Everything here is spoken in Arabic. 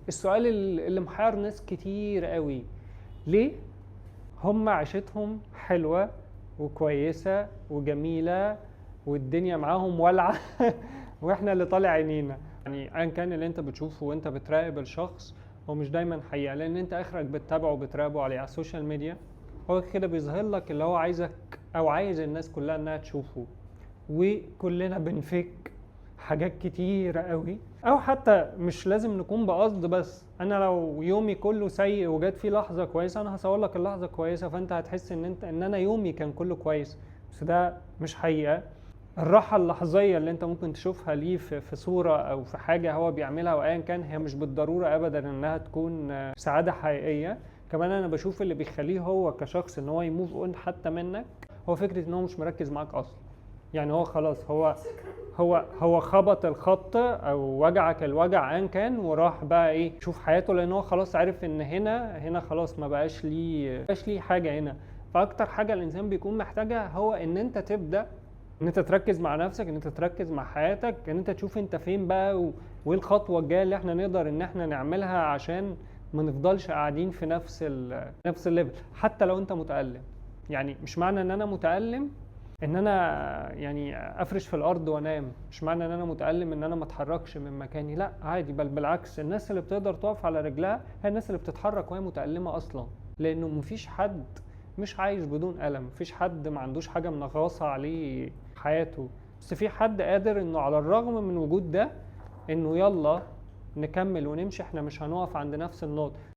السؤال اللي محير ناس كتير قوي: ليه هم عيشتهم حلوة وكويسة وجميلة والدنيا معاهم والعة واحنا اللي طالع عينينا؟ يعني ايا كان اللي انت بتشوفه وانت بتراقب الشخص هو مش دايما حقيقة، لان انت اخرك بتتابعه وبتراقبه على السوشيال ميديا. هو كده بيظهر لك اللي هو عايزك او عايز الناس كلها انها تشوفه، وكلنا بنفك حاجات كتيرة قوي، او حتى مش لازم نكون بقصد. بس انا لو يومي كله سيء وجات فيه لحظة كويسة انا هصور لك اللحظة كويسة، فانت هتحس ان انا يومي كان كله كويس. بس ده مش حقيقة. الراحة اللحظية اللي انت ممكن تشوفها ليه في صورة او في حاجة هو بيعملها وايا كان، هي مش بالضرورة ابدا انها تكون سعادة حقيقية. كمان انا بشوف اللي بيخليه هو كشخص ان هو يموف اون حتى منك هو فكرة ان هو مش مركز معاك اصلا. يعني هو خلاص هو خبط الخط او وجعك الوجع ايا كان وراح بقى ايه شوف حياته، لان هو خلاص عارف ان هنا خلاص ما بقاش ليه حاجة هنا. فاكتر حاجة الانسان بيكون محتاجها هو ان انت تبدأ ان انت تركز مع نفسك، ان انت تركز مع حياتك، ان انت تشوف انت فين بقى وايه الخطوة الجاية اللي احنا نقدر ان احنا نعملها عشان ما نفضلش قاعدين في نفس الليفل. حتى لو انت متألم، يعني مش معنى ان انا متألم ان انا يعني افرش في الارض وانام، مش معنى ان انا متألم ان انا ما اتحركش من مكاني، لا عادي. بل بالعكس، الناس اللي بتقدر تقف على رجلها هي الناس اللي بتتحرك وهي متألمة اصلا، لانه مفيش حد مش عايش بدون ألم، مفيش حد ما عندوش حاجة منغصة عليه حياته. بس في حد قادر انه على الرغم من وجود ده انه يلا نكمل ونمشي، احنا مش هنقف عند نفس النقطة.